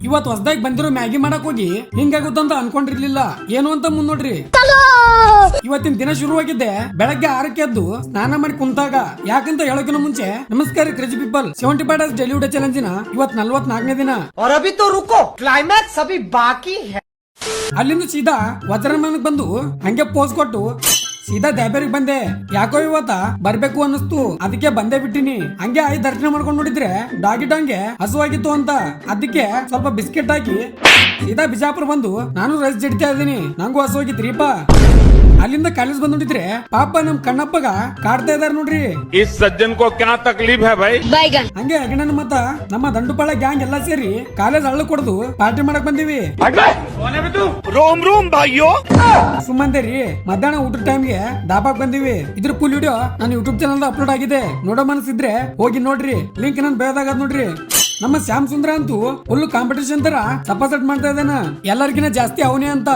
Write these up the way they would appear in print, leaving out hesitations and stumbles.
ಇವತ್ ಹೊಸದಾಗಿ ಬಂದಿರೋ ಮ್ಯಾಗಿ ಮಾಡಕ್ ಹೋಗಿ ಹಿಂಗಾಗುತ್ತಂತ ಅನ್ಕೊಂಡಿರ್ಲಿಲ್ಲ. ಏನು ಅಂತ ಮುಂದ್ ನೋಡ್ರಿ. ಇವತ್ತಿನ ದಿನ ಶುರುವಾಗಿದ್ದೆ ಬೆಳಗ್ಗೆ 6ಕ್ಕೆ ಎದ್ದು ಸ್ನಾನ ಮಾಡಿ ಕುಂತಾಗ. ಯಾಕಂತ ಹೇಳೋಕಿನ ಮುಂಚೆ ನಮಸ್ಕಾರ ಕ್ರೇಜಿ ಪೀಪಲ್, 75 ಡೇಸ್ ಡೆಲಿ ವುಡ್ ಚಾಲೆಂಜಿನ ಇವತ್ 44ನೇ ದಿನ. और अभी तो रुको, क्लाइमैक्स अभी बाकी है. ಅಲ್ಲಿಂದ ಸೀದಾ ವಜ್ರಮನಕ್ ಬಂದು ಹಂಗೆ ಪೋಸ್ ಕೊಟ್ಟು ಸೀದಾ ದ್ಯಾಬೇರಿಗೆ ಬಂದೆ. ಯಾಕೋ ಇವತ್ತ ಬರ್ಬೇಕು ಅನ್ನಿಸ್ತು, ಅದಕ್ಕೆ ಬಂದೇ ಬಿಟ್ಟಿನಿ. ಹಂಗೆ ಆಯ್ ದರ್ಶನ ಮಾಡ್ಕೊಂಡು ನೋಡಿದ್ರೆ ಡಾಂಗೆ ಹಸುವಾಗಿತ್ತು ಅಂತ ಅದಕ್ಕೆ ಸ್ವಲ್ಪ ಬಿಸ್ಕೆಟ್ ಹಾಕಿ ಸೀದಾ ಬಿಜಾಪುರ ಬಂದು ನಾನು ರೈಸ್ ಜಡ್ತಾ ಇದ್ದೀನಿ. ನಂಗೂ ಹಸುವಾಗಿತ್ರಿಪ್ಪ. ಅಲ್ಲಿಂದ ಕಾಲೇಜ್ ಬಂದ್ ನೋಡಿದ್ರೆ ಪಾಪ ನಮ್ ಕಣ್ಣಪ್ಪಗ ಕಾಡ್ತಾ ಇದಾರೆ ನೋಡ್ರಿ. इस सज्जन को क्या तकलीफ है भाई? ಹಂಗೆ ಅಗಣನ ಮತ್ತ ನಮ್ಮ ದಂಡುಪಾಳ ಗ್ಯಾಂಗ್ ಎಲ್ಲಾ ಸೇರಿ ಕಾಲೇಜ್ ಹಳ್ಳ ಕೊಡ್ದು ಪಾರ್ಟಿ ಮಾಡಕ್ ಬಂದಿವಿ. रोम रोम भाइयों. ಸುಮ್ಮಂದೇರಿ ಮಧ್ಯಾಹ್ನ ಊಟದ ಟೈಮ್ಗೆ ಡಾಬಾಕ್ ಬಂದಿವಿ. ಇದ್ರ ಫುಲ್ ವಿಡಿಯೋ ನನ್ನ ಯೂಟ್ಯೂಬ್ ಚಾನಲ್ ಅಪ್ಲೋಡ್ ಆಗಿದೆ. ನೋಡೋ ಮನಸ್ಸಿದ್ರೆ ಹೋಗಿ ನೋಡ್ರಿ. ಲಿಂಕ್ ನನ್ ಬೇದಾಗ ನೋಡ್ರಿ. ನಮ್ಮ ಶ್ಯಾಮ್ ಸುಂದರ ಅಂತೂ ಫುಲ್ ಕಾಂಪಿಟೇಷನ್ ತರ ಸಪಾಸಟ್ ಮಾಡ್ತಾ ಇದ್ದಾನ. ಎಲ್ಲರಿಗಿನ ಜಾಸ್ತಿ ಅವನೇ ಅಂತ.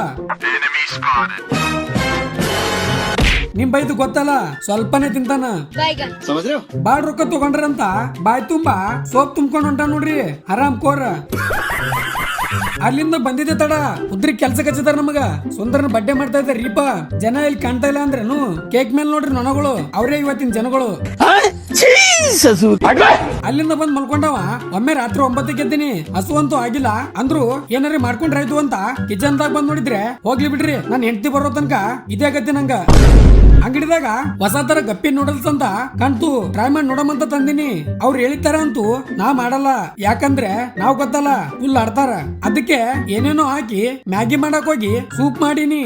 ನಿಮ್ ಬೈದು ಗೊತ್ತಲ್ಲ, ಸ್ವಲ್ಪನೇ ತಿಂತಾನ. ಬಾಳ್ ರೊಕ್ಕ ತಗೊಂಡ್ರಂತ ಬಾಯ್ ತುಂಬಾ ಸೋಪ್ ತುಂಬ್ಕೊಂಡ್ ಹೊಂಟ ನೋಡ್ರಿ ಆರಾಮ್ ಕೋರ. ಅಲ್ಲಿಂದ ಬಂದಿದೆ ತಡ ಉದ್ರಿ ಕೆಲ್ಸ ಕಚ್ಚಿದಾರ ನಮಗ. ಸುಂದರನ ಬಡ್ಡೆ ಮಾಡ್ತಾ ಇದ್ದಾರೆ ರೀಪ. ಜನ ಇಲ್ಲಿ ಕಾಣ್ತಾ ಇಲ್ಲ ಅಂದ್ರೇನು ಕೇಕ್ ಮೇಲೆ ನೋಡ್ರಿ ನೊಣಗಳು, ಅವರೇ ಇವತ್ತಿನ ಜನಗಳು. ಅಲ್ಲಿಂದ ಬಂದ್ ಮಲ್ಕೊಂಡವ ಒಮ್ಮೆ ರಾತ್ರಿ 9ಕ್ಕೆ ಎದ್ದೀನಿ. ಹಸು ಅಂತೂ ಆಗಿಲ್ಲ ಅಂದ್ರು ಏನಾರ ಮಾಡ್ಕೊಂಡ್ರಾಯ್ತು ಅಂತ ಕಿಚನ್ ದಾಗ ಬಂದ್ ನೋಡಿದ್ರೆ ಹೋಗ್ಲಿ ಬಿಡ್ರಿ, ನನ್ ಹೆಂಡತಿ ಬರೋ ತನಕ ಇದೇ ಆಗತ್ತೆ ನಂಗ. ಅಂಗಡಿದಾಗ ಹೊಸ ತರ ಗಪ್ಪಿ ನೂಡಲ್ಸ್ ಅಂತ ಕಾಣ್ತು, ಟ್ರೈ ಮಾಡಿ ನೋಡಮಂತ ತಂದಿನಿ. ಅವ್ರು ಹೇಳಿತಾರ ಅಂತೂ ನಾ ಮಾಡಲ್ಲ, ಯಾಕಂದ್ರೆ ನಾವ್ ಗೊತ್ತಲ್ಲ ಫುಲ್ ಆಡ್ತಾರ. ಅದಕ್ಕೆ ಏನೇನೋ ಹಾಕಿ ಮ್ಯಾಗಿ ಮಾಡಕ್ ಹೋಗಿ ಸೂಪ್ ಮಾಡೀನಿ.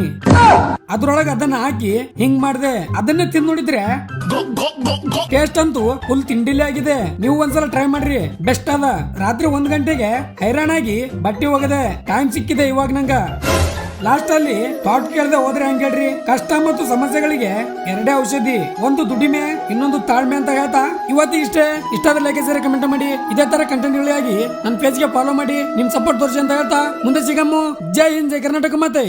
ಅದ್ರೊಳಗ ಅದನ್ನ ಹಾಕಿ ಹಿಂಗ್ ಮಾಡ್ದೆ. ಅದನ್ನೇ ತಿಂದ್ ನೋಡಿದ್ರೆ ಟೇಸ್ಟ್ ಅಂತೂ ಫುಲ್ ತಿಂಡಿಲಿ ಆಗಿದೆ. ನೀವು ಒಂದ್ಸಲ ಟ್ರೈ ಮಾಡ್ರಿ, ಬೆಸ್ಟ್ ಅದ. ರಾತ್ರಿ 1 ಗಂಟೆಗೆ ಹೈರಾಣಾಗಿ ಬಟ್ಟೆ ಹೋಗದೆ ಟೈಮ್ ಸಿಕ್ಕಿದೆ ಇವಾಗ ನಂಗ. ಲಾಸ್ಟ್ ಅಲ್ಲಿ ಥಾಟ್ ಕೇಳದೆ ಹೋದ್ರೆ ಹಂಗ ಹೇಳ್ರಿ. ಕಷ್ಟ ಮತ್ತು ಸಮಸ್ಯೆಗಳಿಗೆ ಎರಡೇ ಔಷಧಿ, ಒಂದು ದುಡಿಮೆ, ಇನ್ನೊಂದು ತಾಳ್ಮೆ ಅಂತ ಹೇಳ್ತಾ ಇವತ್ತು ಇಷ್ಟಾದ್ರೆ ಲೈಕ್ ಸೇರಿ ಕಮೆಂಟ್ ಮಾಡಿ. ಇದೇ ತರ ಕಂಟೆಂಟ್ ಗಳಿಗಾಗಿ ನನ್ನ ಪೇಜ್ ಗೆ ಫಾಲೋ ಮಾಡಿ. ನಿಮ್ ಸಪೋರ್ಟ್ ತೋರಿಸಿ ಅಂತ ಹೇಳ್ತಾ ಮುಂದೆ ಸಿಗಮ್ಮು. ಜೈ ಹಿಂದ್, ಜೈ ಕರ್ನಾಟಕ ಮಾತೆ.